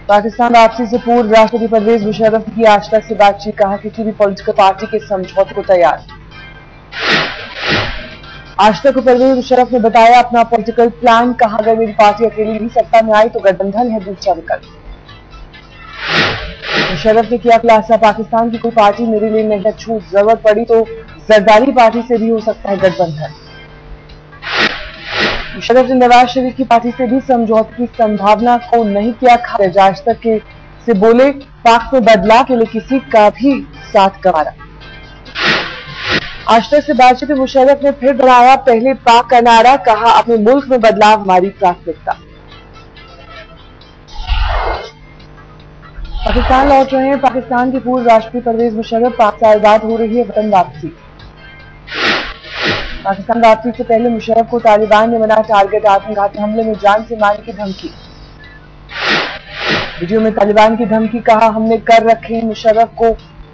पाकिस्तान वापसी से पूर्व राष्ट्रपति परवेज मुशर्रफ की आज तक से बातचीत, कहा किसी भी पॉलिटिकल पार्टी के समझौते को तैयार। आज तक परवेज मुशर्रफ ने बताया अपना पॉलिटिकल प्लान, कहा अगर मेरी पार्टी अकेली भी सत्ता में आई तो गठबंधन है दूसरा विकल्प। मुशर्रफ ने किया खुलासा, पाकिस्तान की कोई पार्टी मेरे लिए नहीं है छूट, जरूरत पड़ी तो जरदारी पार्टी से भी हो सकता है गठबंधन। मुशर्रफ ने नवाज शरीफ की पार्टी से भी समझौते की संभावना को नहीं किया खारिज। आज तक से बोले पाक में बदलाव के लिए किसी का भी साथ गंवारा। आज तक से बातचीत में मुशर्रफ ने फिर दोहराया पहले पाक का नारा, कहा अपने मुल्क में बदलाव हमारी प्राथमिकता। पाकिस्तान लौट रहे हैं पाकिस्तान के पूर्व राष्ट्रपति परवेज मुशर्रफ, 5 साल बाद हो रही है वतन वापसी। पाकिस्तान वापसी से पहले मुशर्रफ को तालिबान ने बनाया टारगेट, आत्मघाती हमले में जान से मारने की धमकी। वीडियो में तालिबान की धमकी, कहा हमने कर रखे मुशर्रफ को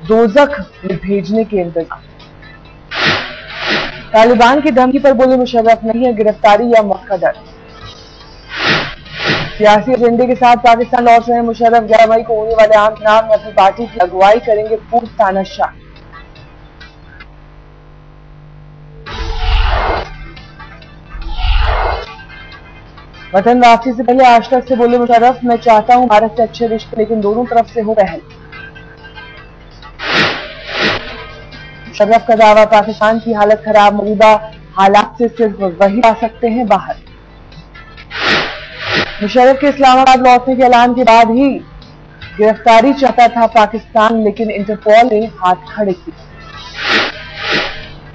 दोजख में भेजने के इंतजाम। तालिबान की धमकी पर बोले मुशर्रफ, नहीं है गिरफ्तारी या मौत का डर। सियासी एजेंडे के साथ पाकिस्तान लौट रहे हैं मुशर्रफ, 11 मई को होने वाले आम चुनाव में अपनी पार्टी की अगुवाई करेंगे पूर्व तानाशाह। वतन वापसी से पहले आज तक से बोले मुशर्रफ, मैं चाहता हूं भारत से अच्छे रिश्ते लेकिन दोनों तरफ से हो पहल। मुशर्रफ का दावा, पाकिस्तान की हालत खराब, मौजूदा हालात से सिर्फ वही आ सकते हैं बाहर। मुशर्रफ के इस्लामाबाद लौटने के ऐलान के बाद ही गिरफ्तारी चाहता था पाकिस्तान, लेकिन इंटरपोल ने हाथ खड़े किए।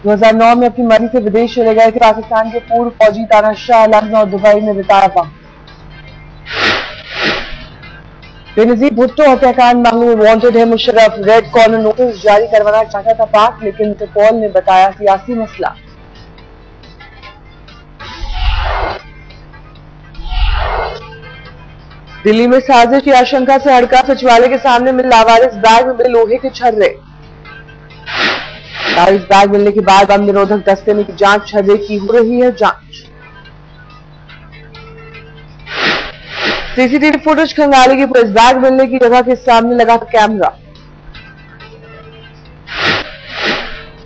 2009 में अपनी मर्जी से विदेश चले गए थे पाकिस्तान के पूर्व फौजी तानाशाह, लखनऊ और दुबई में बिताया वक्त। बेनजीर भुट्टो हत्याकांड मामले में वांटेड है मुशर्रफ, रेड कॉर्नर नोटिस जारी करवाना चाहता था पाक, लेकिन इंटरपोल ने बताया सियासी मसला। दिल्ली में साजिश की आशंका से हड़का, सचिवालय के सामने मिले लावारिस बैग में मिले लोहे के छर्रे। लावारिस बैग मिलने के बाद बम निरोधक दस्ते में जांच, छर्रे की हो रही है जांच। सीसीटीवी फुटेज खंगाली की पुलिस, बैग मिलने की जगह के सामने लगा कैमरा।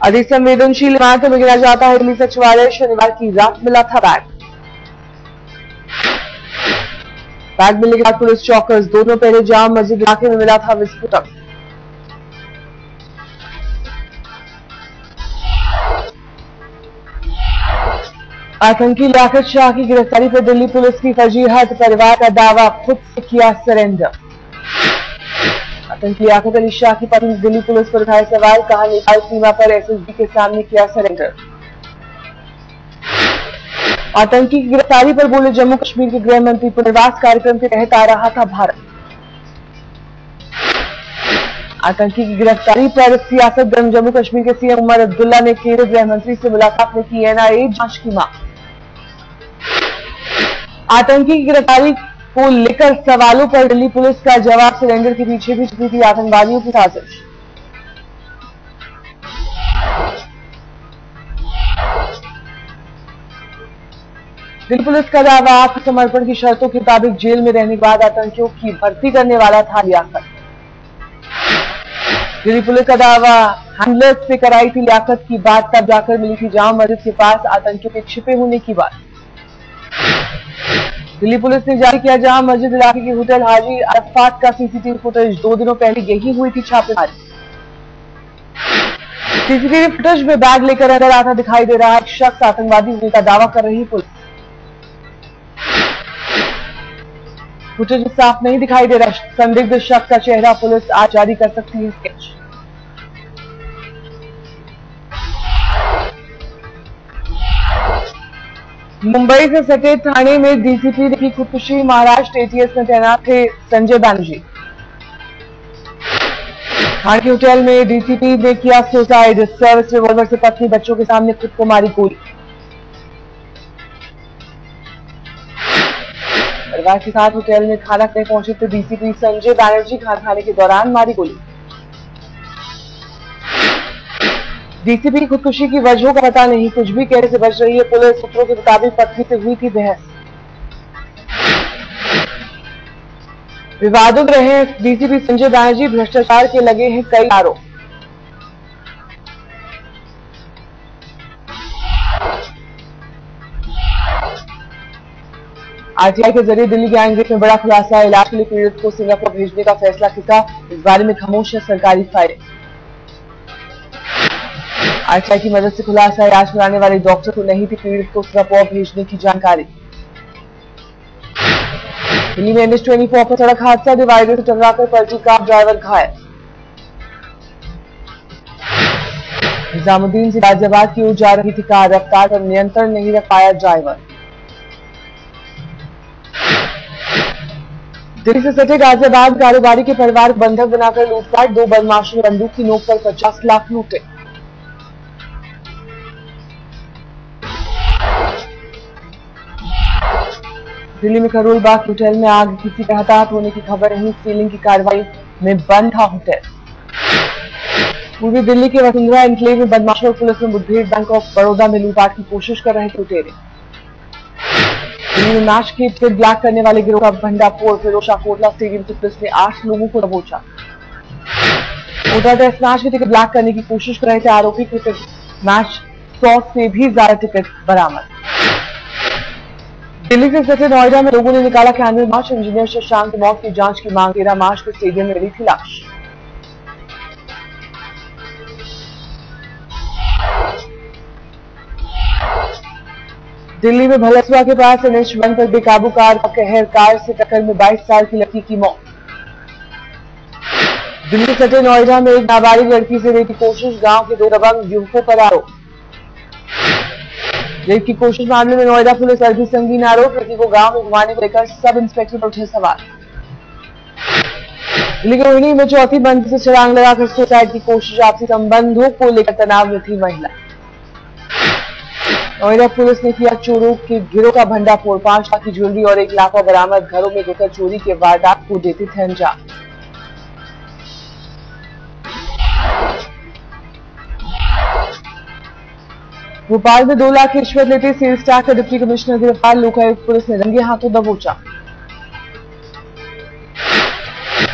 अति संवेदनशील इमारतों में गिना जाता है दिल्ली सचिवालय, शनिवार की रात मिला था बैग। बैग मिलने के बाद पुलिस चौकस, दोनों पहले जाम मस्जिद इलाके में मिला था विस्फोटक। आतंकी लियाकत शाह की गिरफ्तारी पर दिल्ली पुलिस की फजीहत, परिवार का दावा खुद से किया सरेंडर। आतंकी लियाकत अली शाह की पत्नी दिल्ली पुलिस पर उठाए सवाल, कहा नेपाल सीमा पर एसएसबी के सामने किया सरेंडर। आतंकी की गिरफ्तारी पर बोले जम्मू कश्मीर के गृह मंत्री, पुनर्वास कार्यक्रम के तहत आ रहा था भारत। आतंकी की गिरफ्तारी पर सियासतदान जम्मू कश्मीर के सीएम उमर अब्दुल्ला ने केंद्रीय गृह मंत्री से मुलाकात में की एनआईए जांच की मांग। आतंकी की गिरफ्तारी को लेकर सवालों पर दिल्ली पुलिस का जवाब, सरेंडर के पीछे भी छुपी थी आतंकवादियों की साजिश। दिल्ली पुलिस का दावा, आत्मसमर्पण की शर्तों के मुताबिक जेल में रहने के बाद आतंकियों की भर्ती करने वाला था लियाकत। दिल्ली पुलिस का दावा, हैंडलर्स से कराई थी लियाकत की बात, तब जाकर मिली थी जामा मस्जिद के पास आतंकियों के छिपे होने की बात। दिल्ली पुलिस ने जारी किया जामा मस्जिद इलाके के होटल हाजी अरफात का सीसीटीवी फुटेज, 2 दिनों पहले यही हुई थी छापेमारी। सीसीटीवी फुटेज में बैग लेकर अंदर आता दिखाई दे रहा एक शख्स आतंकवादी होने का दावा कर रही पुलिस। फुटेज में साफ नहीं दिखाई दे रहा संदिग्ध शख्स का चेहरा, पुलिस आज जारी कर सकती है स्केच। मुंबई से सटे थाने में डीसीपी की खुदकुशी, महाराष्ट्र एटीएस में तैनात थे संजय बैनर्जी। थाने के होटल में डीसीपी ने किया सुसाइड, सर्विस रिवॉल्वर से पत्नी बच्चों के सामने खुद को मारी गोली। परिवार के साथ होटल में खाना खाने पहुंचे थे डीसीपी संजय बैनर्जी, खाना खाने के दौरान मारी गोली। डीसीपी की खुदकुशी की वजहों का पता नहीं, कुछ भी कहने से बच रही है पुलिस। सूत्रों के मुताबिक पत्नी से हुई थी बहस। विवादों में रहे डीसीपी संजय बैनर्जी, भ्रष्टाचार के लगे हैं कई आरोप। आरटीआई के जरिए दिल्ली गैंगरेप में बड़ा खुलासा, इलाज के लिए पीड़ित को सिंगापुर भेजने का फैसला किया, इस बारे में खामोश है सरकारी फाइलें। आरटीआई की मदद से खुलासा, इलाज कराने वाले डॉक्टर को नहीं थी पीड़ित को सिंगापुर भेजने की जानकारी। दिल्ली में NH-24 पर सड़क हादसा, डिवाइडर से टकराकर पलटी कार, ड्राइवर घायल। निजामुद्दीन से गाजियाबाद की ओर जा रही थी कार, रफ्तार पर नियंत्रण नहीं रख पाया ड्राइवर। दिल्ली से सटे गाजियाबाद, कारोबारी के परिवार को बंधक बनाकर लूटपाट, 2 बदमाशों ने बंदूक की नोक पर 50 लाख लूटे। दिल्ली में करोल बाग होटल में आग, किसी के हताहत होने की खबर नहीं, सीलिंग की कार्रवाई में बंद था होटल। पूर्वी दिल्ली के वसुंधरा एनक्लेव में बदमाशों और पुलिस में मुठभेड़, बैंक ऑफ बड़ौदा में लूटपाट की कोशिश कर रहे थे लुटेरे। दिल्ली में मैच के टिकट ब्लैक करने वाले गिरोह का भंडाफोड़, फिरोजशाह कोटला स्टेडियम से पुलिस ने 8 लोगों को दबोचा। कोटला टेस्ट मैच के टिकट ब्लैक करने की कोशिश कर रहे थे आरोपी, क्रिकेट मैच 100 से भी ज्यादा टिकट बरामद। दिल्ली से सटे नोएडा में लोगों ने निकाला कैंडल मार्च, इंजीनियर शशांक की मौत की जांच की मांग, 13 मार्च को स्टेडियम में मिली थी लाश। दिल्ली में भलसवा के पास NH-1 पर बेकाबू कार का कहर, कार से टक्कर में 22 साल की लड़की की मौत। दिल्ली से सटे नोएडा में एक नाबालिग लड़की से रेप की कोशिश, गांव के 2 दबंग युवकों पर आरोप। रेप की कोशिश मामले में नोएडा पुलिस पर भी संगीन आरोप, लड़की को गांव में घुमाने को लेकर सब इंस्पेक्टर पर उठे सवाल। दिल्ली के रोहिणी में चौथी मंजिल से छलांग लगाकर सुसाइड की कोशिश, आपसी संबंधों को लेकर तनाव में थी महिला। नोएडा पुलिस ने किया चोरों के गिरोह का भंडाफोड़, 5 लाख की ज्वेलरी और 1 लाख बरामद, घरों में घुसकर चोरी के वारदात को देते थे अंजाम। भोपाल में 2 लाख की रिश्वत लेते सेल्स टैक्स का डिप्टी कमिश्नर गिरफ्तार, लोकायुक्त पुलिस ने रंगे हाथों दबोचा।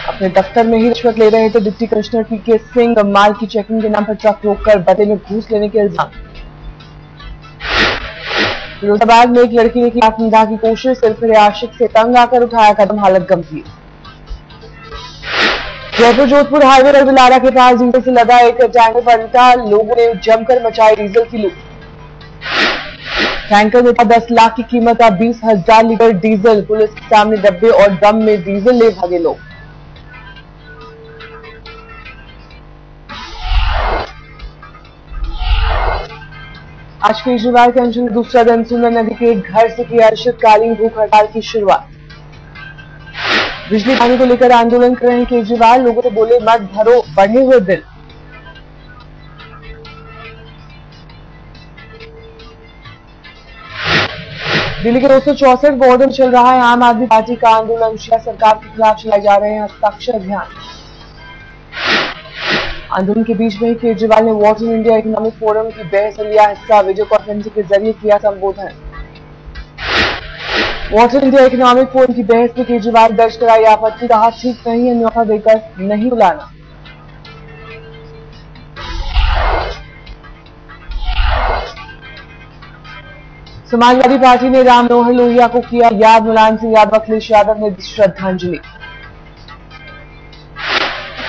अपने दफ्तर में ही रिश्वत ले रहे थे डिप्टी कमिश्नर PK सिंह, माल की चेकिंग के नाम पर ट्रक रोककर बदले में घूस लेने के इल्जाम। फिरोजाबाद में एक लड़की ने की आत्मदाह की कोशिश, सिर फिरे आशिक से तंग आकर उठाया कदम, हालत गंभीर। जयपुर जोधपुर हाईवे पर बिलारा के पास डीजल से लदा एक टैंकर पलटा, लोगों ने जमकर मचाई डीजल की लूट। टैंकर में था 10 लाख की कीमत का 20,000 लीटर डीजल, पुलिस के सामने डब्बे और ड्रम में डीजल ले भागे लोग। आज केजरीवाल के अनशन दूसरा दिन सुंदर नदी के एक घर से किया अनिश्चितकालीन भूख हड़ताल की शुरुआत। बिजली पानी को लेकर आंदोलन कर रहे केजरीवाल, लोगों से बोले मत भरो बढ़े हुए बिल। दिल्ली के 264 वार्डों में चल रहा है आम आदमी पार्टी का आंदोलन, शिया सरकार के खिलाफ चलाए जा रहे हैं हस्ताक्षर अभियान। आंदोलन के बीच में ही केजरीवाल ने what in India economic forum की बहस में लिया हिस्सा, वीडियो कॉन्फ्रेंसिंग के जरिए किया संबोधन। What in India economic forum की बहस में केजरीवाल दर्ज कराई आपत्ति, कहा ठीक नहीं है न्यौता देकर नहीं बुलाना। समाजवादी पार्टी ने राम मनोहर लोहिया को किया याद, मुलायम सिंह यादव, अखिलेश यादव ने दी श्रद्धांजलि।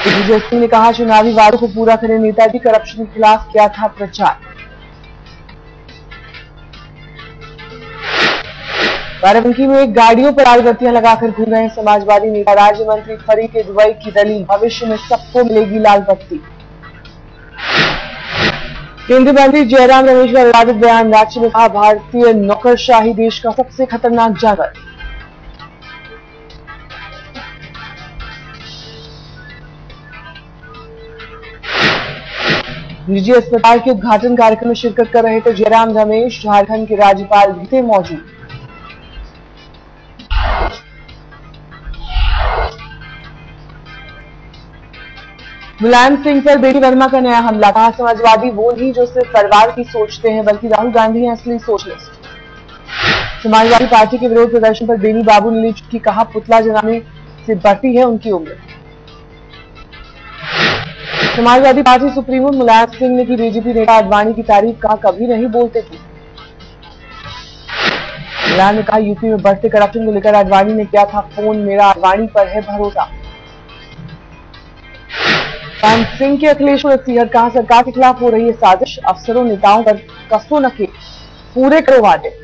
दिग्विजय सिंह ने कहा चुनावी वादों को पूरा करें, नेताजी करप्शन के खिलाफ किया था प्रचार। बाराबंकी में एक गाड़ियों पर लाल बत्तियां लगाकर घूम रहे समाजवादी नेता, राज्य मंत्री फरीद दुबई की दलील, भविष्य में सबको मिलेगी लाल बत्ती। केंद्रीय मंत्री जयराम रमेश का विवादित बयान, राज्य में कहा भारतीय नौकरशाही देश का सबसे खतरनाक जागर। निजी अस्पताल के उद्घाटन कार्यक्रम में शिरकत कर रहे थे जयराम रमेश, झारखंड के राज्यपाल भी थे मौजूद। मुलायम सिंह पर बेटी वर्मा का नया हमला, कहा समाजवादी वो नहीं जो सिर्फ परिवार की सोचते हैं बल्कि राहुल गांधी है असली सोशलिस्ट। समाजवादी पार्टी के विरोध प्रदर्शन पर बेनी बाबू ने ली चुटकी, कहा पुतला जलाने से बढ़ती है उनकी उम्र। समाजवादी पार्टी सुप्रीमो मुलायम सिंह ने की बीजेपी नेता आडवाणी की तारीफ, कहा कभी नहीं बोलते थे। मुलायम ने कहा यूपी में बढ़ते करप्शन को लेकर आडवाणी ने किया था फोन, मेरा आडवाणी पर है भरोसा। राम सिंह के अखिलेश को नसीहत, कहा सरकार के खिलाफ हो रही है साजिश, अफसरों नेताओं पर कसो न के पूरे करो वादे।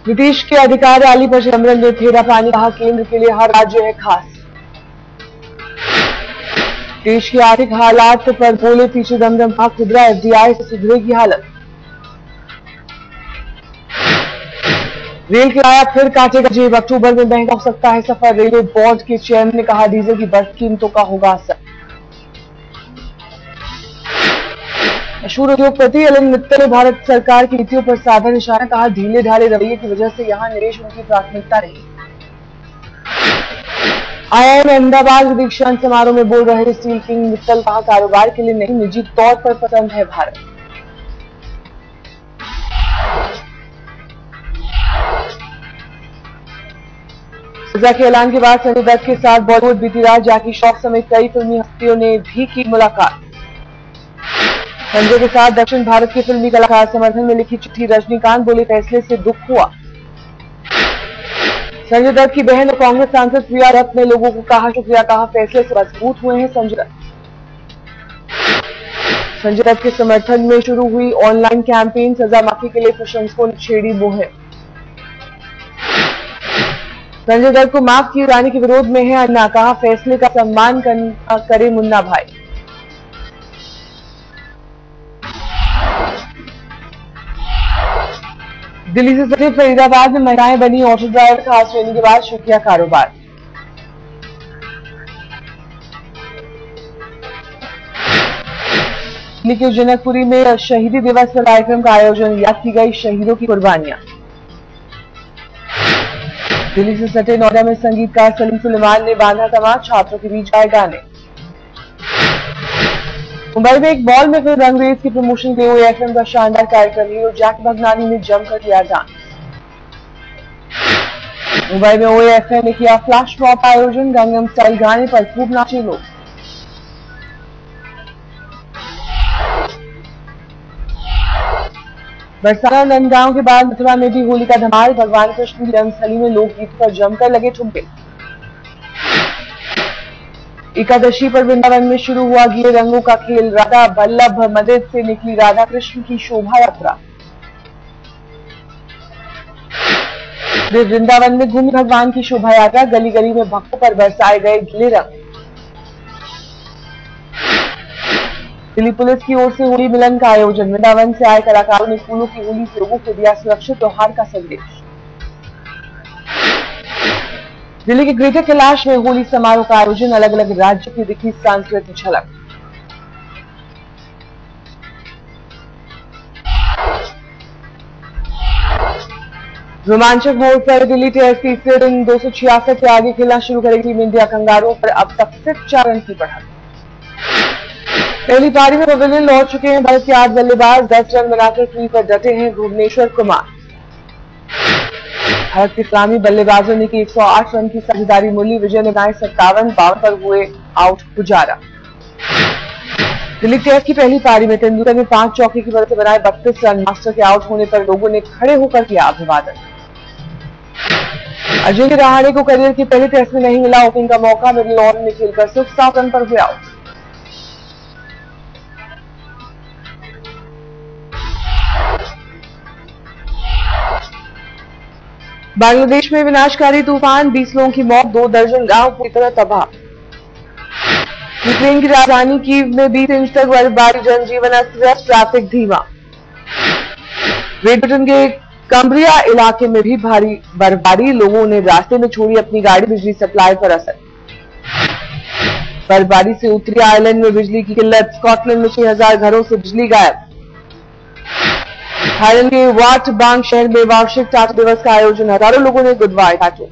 नीतीश के अधिकार रैली पर चिदंबरम ने फेरा पानी, कहा केंद्र के लिए हर राज्य है खास। देश की आर्थिक हालात पर बोले पी चिदंबरम, कहा खुदरा एफडीआई से सुधरेगी हालत। रेल किराया फिर काटेगा जेब, अक्टूबर में महंगा हो सकता है सफर। रेलवे बोर्ड के चेयरमैन ने कहा डीजल की बढ़ती कीमतों का होगा असर। मशहूर उद्योगपति एलन मित्तल ने भारत सरकार की नीतियों पर साधा निशाना, कहा ढीले ढाले रवैये की वजह से यहां निवेश उनकी प्राथमिकता रही। आईआईएम अहमदाबाद के दीक्षांत समारोह में बोल रहे स्टील किंग मित्तल, कहा कारोबार के लिए नहीं निजी तौर पर पसंद है भारत। सजा के ऐलान के बाद संजय दत्त के साथ बॉलीवुड बीती रात जैकी श्रॉफ समेत कई फिल्मी हस्तियों ने भी की मुलाकात। संजय के साथ दक्षिण भारत के फिल्मी कलाकार समर्थन में लिखी चिट्ठी, रजनीकांत बोले फैसले से दुख हुआ। संजय दत्त की बहन और कांग्रेस सांसद प्रिया दत्त ने लोगों को कहा शुक्रिया, कहा फैसले से मजबूत हुए हैं संजय दत्त। संजय दत्त के समर्थन में शुरू हुई ऑनलाइन कैंपेन सजा माफी के लिए प्रशंसकों ने छेड़ी मुहिम। संजय दत्त को माफ किए जाने के विरोध में है अन्ना, कहा फैसले का सम्मान करे मुन्ना भाई। दिल्ली से सटे फरीदाबाद में महिलाएं बनी ऑटो ड्राइवर, खास ट्रेनिंग के बाद शुरू किया कारोबार। दिल्ली के जनकपुरी में शहीदी दिवस पर कार्यक्रम का आयोजन, याद की गई शहीदों की कुर्बानियां। दिल्ली से सटे नोएडा में संगीतकार सलीम सुलेमान ने बांधा तमाम, छात्रों के बीच गाए गाने। मुंबई में एक मॉल में फिर रंगरेज की प्रमोशन के लिए एफएम का शानदार कार्यक्रम, हीरो जैक भगनानी ने जमकर किया डांस। मुंबई में ओएफएम ने किया फ्लैश मॉब आयोजन, गंगम स्टाइल गाने पर खूब नाचे लोग। बरसाना नंदगांव के बाद मथुरा में भी होली का धमाल, भगवान कृष्ण की जन्मस्थली में लोकगीत पर जमकर लगे ठुमके। एकादशी पर वृंदावन में शुरू हुआ गीले रंगों का खेल, राधा वल्लभ मंदिर से निकली राधा कृष्ण की शोभा यात्रा। वृंदावन में घूमी भगवान की शोभा यात्रा, गली गली में भक्तों पर बरसाए गए गीले रंग। दिल्ली पुलिस की ओर से होली मिलन का आयोजन, वृंदावन से आए कलाकारों ने फूलों की होली से लोगों को दिया सुरक्षित त्योहार का संदेश। दिल्ली के ग्रेटर कैलाश में होली समारोह का आयोजन, अलग अलग राज्यों की दिखी सांस्कृतिक झलक। रोमांचक मोड़ पर दिल्ली टेस्ट तीसरे दिन 266 के आगे खेलना शुरू करेगी टीम इंडिया, कंगारुओं पर अब तक सिर्फ 4 रन की बढ़त। पहली पारी में पवेलियन लौट चुके हैं भारत के 8 बल्लेबाज, 10 रन बनाकर ट्री पर डटे हैं भुवनेश्वर कुमार। भारत के सलामी बल्लेबाजों ने की 108 रन की साझेदारी, मुरली विजय ने बनाए 57, 52 पर हुए आउट पुजारा। दिल्ली टेस्ट की पहली पारी में तेंदुलकर ने 5 चौके की मदद से बनाए 32 रन, मास्टर के आउट होने पर लोगों ने खड़े होकर किया अभिवादन। अजिंक्य रहाणे को करियर के पहले टेस्ट में नहीं मिला ओपनिंग का मौका, मिडिल ऑर्डर में खेलकर 7 रन पर हुए आउट। बांग्लादेश में विनाशकारी तूफान, 20 लोगों की मौत, 2 दर्जन गांव पूरी तरह तबाह। यूक्रेन की राजधानी कीव में 20 इंच तक बर्फबारी, जनजीवन अस्त-व्यस्त, ट्रैफिक धीमा। ग्रेट ब्रिटेन के कम्ब्रिया इलाके में भी भारी बर्फबारी, लोगों ने रास्ते में छोड़ी अपनी गाड़ी, बिजली सप्लाई पर असर। बर्फबारी से उत्तरी आयरलैंड में बिजली की किल्लत, स्कॉटलैंड में 6000 घरों से बिजली गायब। थाईलैंड के वाट बांग शहर में वार्षिक टाटा दिवस का आयोजन, हजारों लोगों ने गुड बाय टाटो।